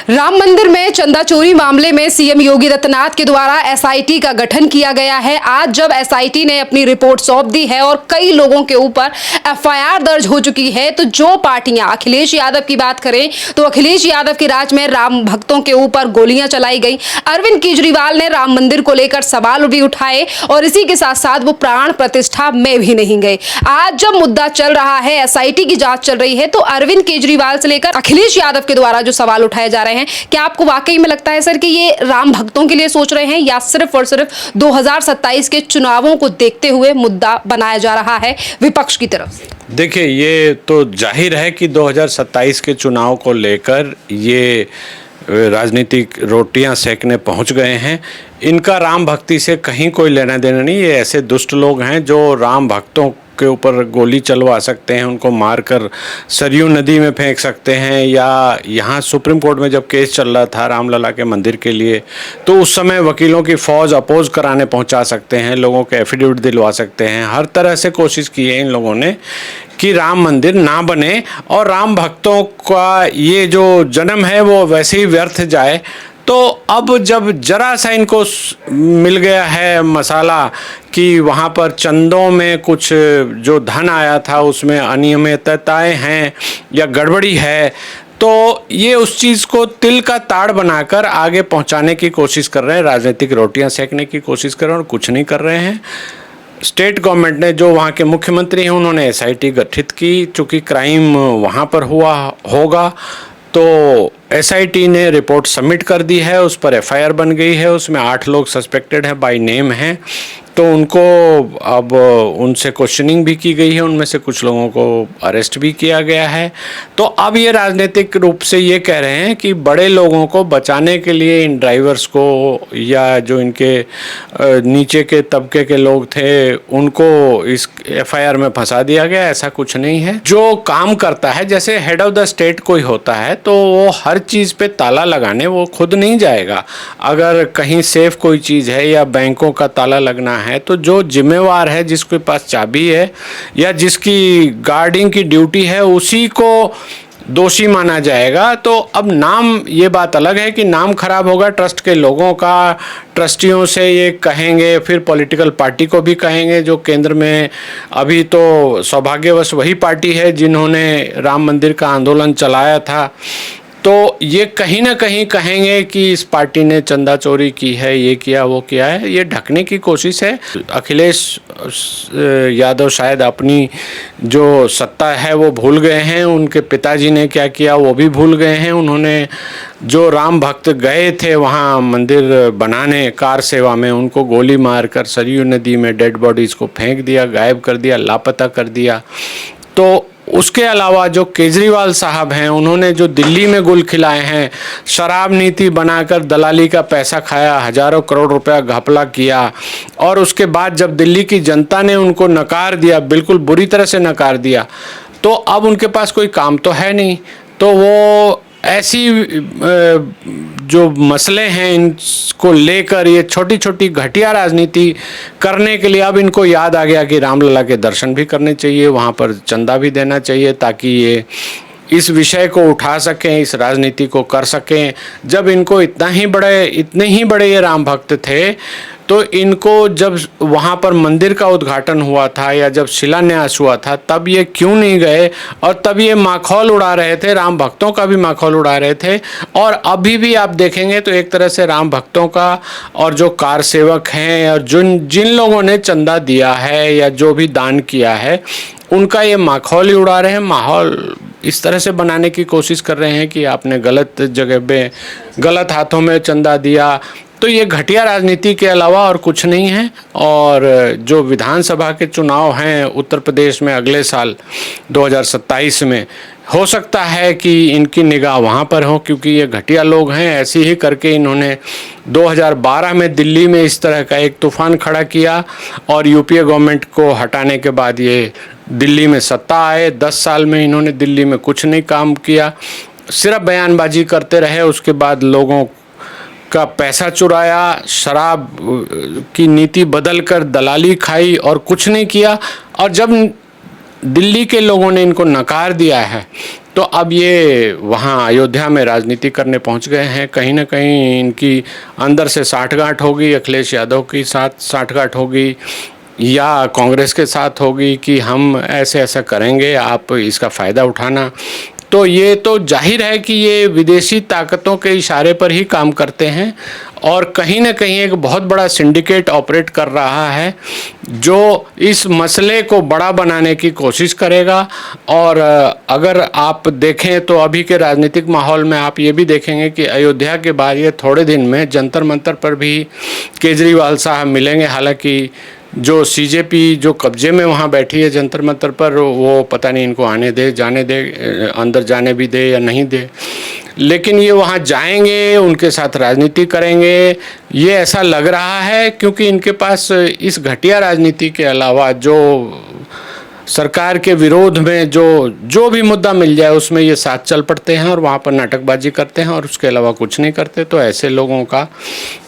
राम मंदिर में चंदा चोरी मामले में सीएम योगी आदित्यनाथ के द्वारा एसआईटी का गठन किया गया है। आज जब एसआईटी ने अपनी रिपोर्ट सौंप दी है और कई लोगों के ऊपर एफआईआर दर्ज हो चुकी है, तो जो पार्टियां, अखिलेश यादव की बात करें तो अखिलेश यादव के राज में राम भक्तों के ऊपर गोलियां चलाई गई। अरविंद केजरीवाल ने राम मंदिर को लेकर सवाल भी उठाए और इसी के साथ साथ वो प्राण प्रतिष्ठा में भी नहीं गए। आज जब मुद्दा चल रहा है, एसआईटी की जांच चल रही है, तो अरविंद केजरीवाल से लेकर अखिलेश यादव के द्वारा जो सवाल उठाए जा रहे हैं, क्या आपको वाकई में लगता है सर कि ये राम भक्तों के लिए सोच रहे हैं या सिर्फ और सिर्फ 2027 के चुनावों को देखते हुए मुद्दा बनाया जा रहा है विपक्ष की तरफ से? देखिए, ये तो जाहिर है कि 2027 के चुनाव को लेकर ये राजनीतिक रोटियां सेकने पहुंच गए हैं। इनका राम भक्ति से कहीं कोई लेना देना नहीं। ये ऐसे दुष्ट लोग हैं जो राम भक्तों के ऊपर गोली चलवा सकते हैं, उनको मारकर सरयू नदी में फेंक सकते हैं, या यहाँ सुप्रीम कोर्ट में जब केस चल रहा था रामलला के मंदिर के लिए, तो उस समय वकीलों की फ़ौज अपोज कराने पहुँचा सकते हैं, लोगों के एफिडेविट दिलवा सकते हैं। हर तरह से कोशिश की है इन लोगों ने कि राम मंदिर ना बने और राम भक्तों का ये जो जन्म है वो वैसे ही व्यर्थ जाए। तो अब जब जरा सा इनको मिल गया है मसाला कि वहाँ पर चंदों में कुछ जो धन आया था उसमें अनियमितताएं हैं या गड़बड़ी है, तो ये उस चीज़ को तिल का ताड़ बनाकर आगे पहुँचाने की कोशिश कर रहे हैं, राजनीतिक रोटियां सेकने की कोशिश कर रहे हैं और कुछ नहीं कर रहे हैं। स्टेट गवर्नमेंट ने, जो वहाँ के मुख्यमंत्री हैं, उन्होंने एसआईटी गठित की। चूँकि क्राइम वहाँ पर हुआ होगा तो एसआईटी ने रिपोर्ट सबमिट कर दी है, उस पर एफआईआर बन गई है, उसमें 8 लोग सस्पेक्टेड हैं, बाय नेम हैं। तो उनको अब उनसे क्वेश्चनिंग भी की गई है, उनमें से कुछ लोगों को अरेस्ट भी किया गया है। तो अब ये राजनीतिक रूप से ये कह रहे हैं कि बड़े लोगों को बचाने के लिए इन ड्राइवर्स को या जो इनके नीचे के तबके के लोग थे उनको इस एफआईआर में फंसा दिया गया। ऐसा कुछ नहीं है। जो काम करता है, जैसे हेड ऑफ द स्टेट कोई होता है, तो वो हर चीज़ पे ताला लगाने वो खुद नहीं जाएगा। अगर कहीं सेफ कोई चीज़ है या बैंकों का ताला लगना है, तो जो जिम्मेवार है, जिसके पास चाबी है या जिसकी गार्डिंग की ड्यूटी है, उसी को दोषी माना जाएगा। तो अब नाम, ये बात अलग है कि नाम खराब होगा ट्रस्ट के लोगों का, ट्रस्टियों से ये कहेंगे, फिर पॉलिटिकल पार्टी को भी कहेंगे जो केंद्र में अभी तो सौभाग्यवश वही पार्टी है जिन्होंने राम मंदिर का आंदोलन चलाया था। तो ये कहीं ना कहीं कहेंगे कि इस पार्टी ने चंदा चोरी की है, ये किया वो किया है। ये ढकने की कोशिश है। अखिलेश यादव शायद अपनी जो सत्ता है वो भूल गए हैं, उनके पिताजी ने क्या किया वो भी भूल गए हैं। उन्होंने जो राम भक्त गए थे वहाँ मंदिर बनाने कार सेवा में, उनको गोली मारकर सरयू नदी में डेड बॉडीज़ को फेंक दिया, गायब कर दिया, लापता कर दिया। तो उसके अलावा जो केजरीवाल साहब हैं, उन्होंने जो दिल्ली में गुल खिलाए हैं, शराब नीति बनाकर दलाली का पैसा खाया, हजारों करोड़ रुपया घपला किया, और उसके बाद जब दिल्ली की जनता ने उनको नकार दिया, बिल्कुल बुरी तरह से नकार दिया, तो अब उनके पास कोई काम तो है नहीं। तो वो ऐसी जो मसले हैं इनको लेकर ये छोटी छोटी घटिया राजनीति करने के लिए अब इनको याद आ गया कि रामलला के दर्शन भी करने चाहिए, वहाँ पर चंदा भी देना चाहिए, ताकि ये इस विषय को उठा सकें, इस राजनीति को कर सकें। जब इनको इतने ही बड़े ये राम भक्त थे, तो इनको जब वहाँ पर मंदिर का उद्घाटन हुआ था या जब शिलान्यास हुआ था, तब ये क्यों नहीं गए? और तब ये माखौल उड़ा रहे थे, राम भक्तों का भी माखौल उड़ा रहे थे। और अभी भी आप देखेंगे तो एक तरह से राम भक्तों का और जो कार सेवक हैं और जिन लोगों ने चंदा दिया है या जो भी दान किया है, उनका ये माखौल ही उड़ा रहे हैं। माहौल इस तरह से बनाने की कोशिश कर रहे हैं कि आपने गलत जगह पे, गलत हाथों में चंदा दिया। तो ये घटिया राजनीति के अलावा और कुछ नहीं है। और जो विधानसभा के चुनाव हैं उत्तर प्रदेश में अगले साल 2027 में, हो सकता है कि इनकी निगाह वहाँ पर हो, क्योंकि ये घटिया लोग हैं। ऐसे ही करके इन्होंने 2012 में दिल्ली में इस तरह का एक तूफान खड़ा किया और यूपीए गवर्नमेंट को हटाने के बाद ये दिल्ली में सत्ता आए। 10 साल में इन्होंने दिल्ली में कुछ नहीं काम किया, सिर्फ बयानबाजी करते रहे। उसके बाद लोगों का पैसा चुराया, शराब की नीति बदलकर दलाली खाई और कुछ नहीं किया। और जब दिल्ली के लोगों ने इनको नकार दिया है, तो अब ये वहाँ अयोध्या में राजनीति करने पहुँच गए हैं। कहीं ना कहीं इनकी अंदर से साठगांठ होगी, अखिलेश यादव के साथ साठगांठ होगी या कांग्रेस के साथ होगी कि हम ऐसे ऐसा करेंगे, आप इसका फ़ायदा उठाना। तो ये तो जाहिर है कि ये विदेशी ताकतों के इशारे पर ही काम करते हैं और कहीं ना कहीं एक बहुत बड़ा सिंडिकेट ऑपरेट कर रहा है जो इस मसले को बड़ा बनाने की कोशिश करेगा। और अगर आप देखें तो अभी के राजनीतिक माहौल में आप ये भी देखेंगे कि अयोध्या के बाद ये थोड़े दिन में जंतर मंतर पर भी केजरीवाल साहब मिलेंगे। हालांकि जो सीजेपी जो कब्जे में वहाँ बैठी है जंतर मंतर पर, वो पता नहीं इनको आने दे, जाने दे, अंदर जाने भी दे या नहीं दे, लेकिन ये वहाँ जाएंगे, उनके साथ राजनीति करेंगे, ये ऐसा लग रहा है। क्योंकि इनके पास इस घटिया राजनीति के अलावा जो सरकार के विरोध में जो भी मुद्दा मिल जाए उसमें ये साथ चल पड़ते हैं और वहाँ पर नाटकबाजी करते हैं और उसके अलावा कुछ नहीं करते। तो ऐसे लोगों का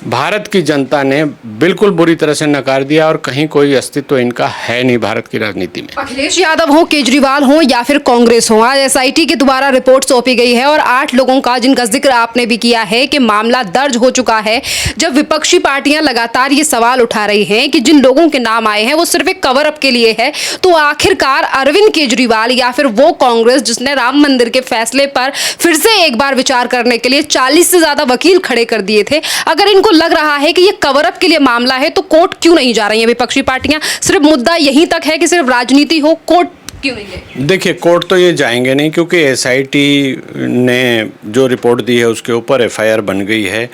भारत की जनता ने बिल्कुल बुरी तरह से नकार दिया और कहीं कोई अस्तित्व इनका है नहीं भारत की राजनीति में। अखिलेश यादव हो, केजरीवाल हो या फिर कांग्रेस हो, आज एसआईटी के द्वारा रिपोर्ट सौंपी गई है और 8 लोगों का, जिनका जिक्र आपने भी किया है कि मामला दर्ज हो चुका है। जब विपक्षी पार्टियां लगातार ये सवाल उठा रही हैं कि जिन लोगों के नाम आए हैं वो सिर्फ एक कवर अप के लिए है, तो आखिरकार अरविंद केजरीवाल या फिर वो कांग्रेस जिसने राम मंदिर के फैसले पर फिर से एक बार विचार करने के लिए 40 से ज्यादा वकील खड़े कर दिए थे, अगर इनको लग रहा है कि ये कवर अप के लिए मामला है तो कोर्ट क्यों नहीं जा रही है विपक्षी पार्टियां? सिर्फ मुद्दा यहीं तक है कि सिर्फ राजनीति हो, कोर्ट क्यों नहीं है? देखिए, कोर्ट तो ये जाएंगे नहीं क्योंकि एसआईटी ने जो रिपोर्ट दी है उसके ऊपर एफआईआर बन गई है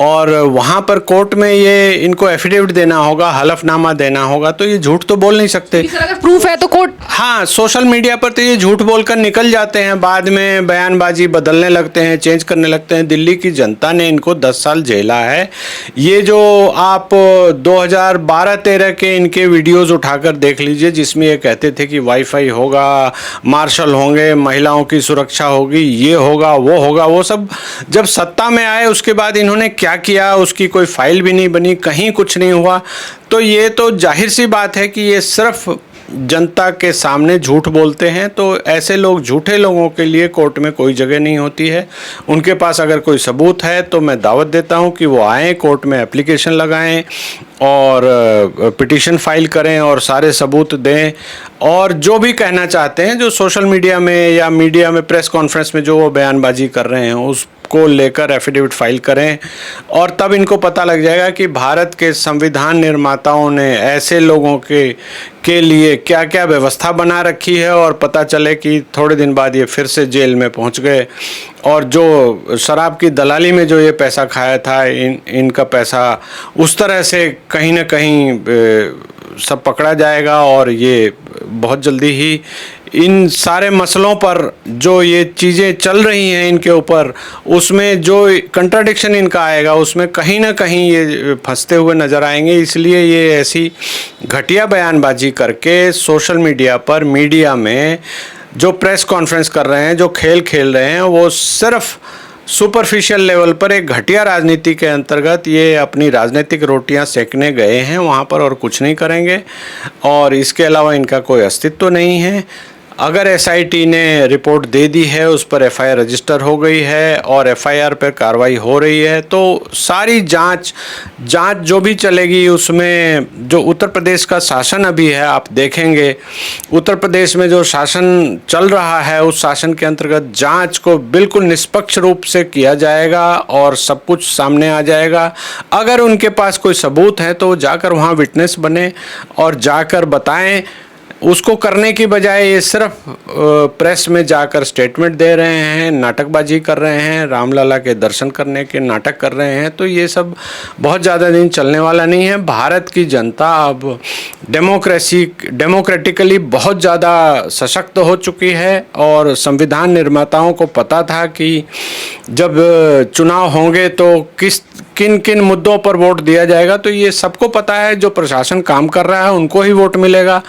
और वहाँ पर कोर्ट में ये इनको एफिडेविट देना होगा, हलफनामा देना होगा, तो ये झूठ तो बोल नहीं सकते। अगर प्रूफ है तो कोर्ट, हाँ, सोशल मीडिया पर तो ये झूठ बोलकर निकल जाते हैं, बाद में बयानबाजी बदलने लगते हैं, चेंज करने लगते हैं। दिल्ली की जनता ने इनको 10 साल झेला है। ये जो आप 2012-13 के इनके वीडियोज़ उठाकर देख लीजिए जिसमें ये कहते थे कि वाईफाई होगा, मार्शल होंगे, महिलाओं की सुरक्षा होगी, ये होगा, वो सब जब सत्ता में आए उसके बाद इन्होंने क्या किया उसकी कोई फाइल भी नहीं बनी, कहीं कुछ नहीं हुआ। तो ये तो जाहिर सी बात है कि ये सिर्फ जनता के सामने झूठ बोलते हैं। तो ऐसे लोग, झूठे लोगों के लिए कोर्ट में कोई जगह नहीं होती है। उनके पास अगर कोई सबूत है तो मैं दावत देता हूं कि वो आएँ, कोर्ट में एप्लीकेशन लगाएं और पिटीशन फाइल करें और सारे सबूत दें और जो भी कहना चाहते हैं, जो सोशल मीडिया में या मीडिया में प्रेस कॉन्फ्रेंस में जो वो बयानबाजी कर रहे हैं उसको लेकर एफिडेविट फाइल करें और तब इनको पता लग जाएगा कि भारत के संविधान निर्माताओं ने ऐसे लोगों के लिए क्या क्या व्यवस्था बना रखी है और पता चले कि थोड़े दिन बाद ये फिर से जेल में पहुंच गए और जो शराब की दलाली में जो ये पैसा खाया था, इनका पैसा उस तरह से कहीं ना कहीं सब पकड़ा जाएगा और ये बहुत जल्दी ही इन सारे मसलों पर जो ये चीज़ें चल रही हैं इनके ऊपर, उसमें जो कंट्राडिक्शन इनका आएगा उसमें कहीं ना कहीं ये फंसते हुए नज़र आएंगे। इसलिए ये ऐसी घटिया बयानबाजी करके सोशल मीडिया पर, मीडिया में जो प्रेस कॉन्फ्रेंस कर रहे हैं, जो खेल खेल रहे हैं, वो सिर्फ सुपरफिशियल लेवल पर एक घटिया राजनीति के अंतर्गत ये अपनी राजनीतिक रोटियां सेकने गए हैं वहाँ पर और कुछ नहीं करेंगे और इसके अलावा इनका कोई अस्तित्व नहीं है। अगर एसआईटी ने रिपोर्ट दे दी है, उस पर एफआईआर रजिस्टर हो गई है और एफआईआर पर कार्रवाई हो रही है, तो सारी जांच जो भी चलेगी उसमें जो उत्तर प्रदेश का शासन अभी है, आप देखेंगे उत्तर प्रदेश में जो शासन चल रहा है उस शासन के अंतर्गत जांच को बिल्कुल निष्पक्ष रूप से किया जाएगा और सब कुछ सामने आ जाएगा। अगर उनके पास कोई सबूत है तो वो जाकर वहाँ विटनेस बने और जाकर बताएं। उसको करने की बजाय ये सिर्फ प्रेस में जाकर स्टेटमेंट दे रहे हैं, नाटकबाजी कर रहे हैं, रामलला के दर्शन करने के नाटक कर रहे हैं। तो ये सब बहुत ज़्यादा दिन चलने वाला नहीं है। भारत की जनता अब डेमोक्रेटिकली बहुत ज़्यादा सशक्त हो चुकी है और संविधान निर्माताओं को पता था कि जब चुनाव होंगे तो किन किन मुद्दों पर वोट दिया जाएगा। तो ये सबको पता है, जो प्रशासन काम कर रहा है उनको ही वोट मिलेगा।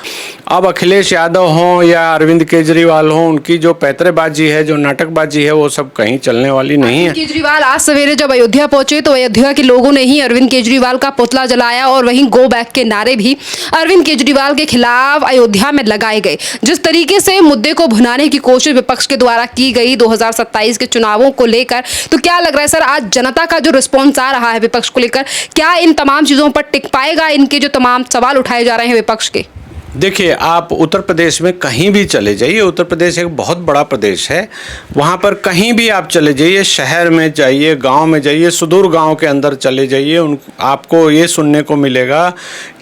अब अब अखिलेश यादव हों या अरविंद केजरीवाल हों, उनकी जो पैतरेबाजी है, जो नाटकबाजी है, वो सब कहीं चलने वाली नहीं है। केजरीवाल आज सवेरे जब अयोध्या पहुंचे तो अयोध्या के लोगों ने ही अरविंद केजरीवाल का पुतला जलाया और वहीं गो बैक के नारे भी अरविंद केजरीवाल के खिलाफ अयोध्या में लगाए गए। जिस तरीके से मुद्दे को भुनाने की कोशिश विपक्ष के द्वारा की गई 2027 के चुनावों को लेकर, तो क्या लग रहा है सर, आज जनता का जो रिस्पॉन्स आ रहा है विपक्ष को लेकर, क्या इन तमाम चीजों पर टिक पाएगा, इनके जो तमाम सवाल उठाए जा रहे हैं विपक्ष के? देखिए, आप उत्तर प्रदेश में कहीं भी चले जाइए, उत्तर प्रदेश एक बहुत बड़ा प्रदेश है, वहाँ पर कहीं भी आप चले जाइए, शहर में जाइए, गांव में जाइए, सुदूर गांव के अंदर चले जाइए, आपको ये सुनने को मिलेगा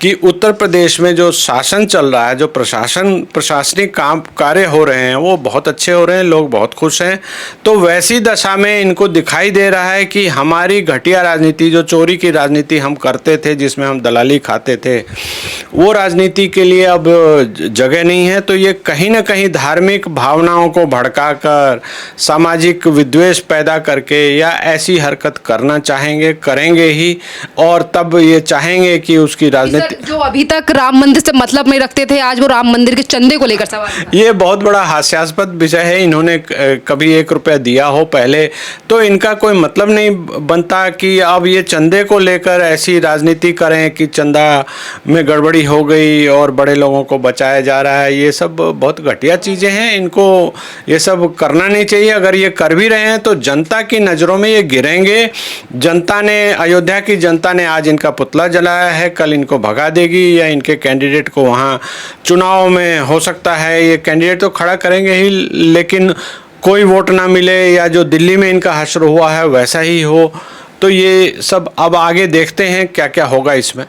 कि उत्तर प्रदेश में जो शासन चल रहा है, जो प्रशासनिक काम कार्य हो रहे हैं, वो बहुत अच्छे हो रहे हैं, लोग बहुत खुश हैं। तो वैसी दशा में इनको दिखाई दे रहा है कि हमारी घटिया राजनीति, जो चोरी की राजनीति हम करते थे, जिसमें हम दलाली खाते थे, वो राजनीति के लिए अब जगह नहीं है। तो ये कहीं ना कहीं धार्मिक भावनाओं को भड़काकर, सामाजिक विद्वेष पैदा करके या ऐसी हरकत करना चाहेंगे, करेंगे ही, और तब ये चाहेंगे कि उसकी राजनीति, जो अभी तक राम मंदिर से मतलब नहीं रखते थे, आज वो राम मंदिर के चंदे को लेकर सवाल। ये बहुत बड़ा हास्यास्पद विषय है। इन्होंने कभी 1 रुपया दिया हो पहले, तो इनका कोई मतलब नहीं बनता कि अब ये चंदे को लेकर ऐसी राजनीति करें कि चंदा में गड़बड़ी हो गई और बड़े लोगों को बचाया जा रहा है। ये सब बहुत घटिया चीज़ें हैं, इनको ये सब करना नहीं चाहिए। अगर ये कर भी रहे हैं तो जनता की नज़रों में ये गिरेंगे। जनता ने, अयोध्या की जनता ने आज इनका पुतला जलाया है, कल इनको भगा देगी या इनके कैंडिडेट को वहाँ चुनाव में हो सकता है ये कैंडिडेट तो खड़ा करेंगे ही, लेकिन कोई वोट ना मिले या जो दिल्ली में इनका हश्र हुआ है वैसा ही हो। तो ये सब अब आगे देखते हैं क्या क्या होगा इसमें।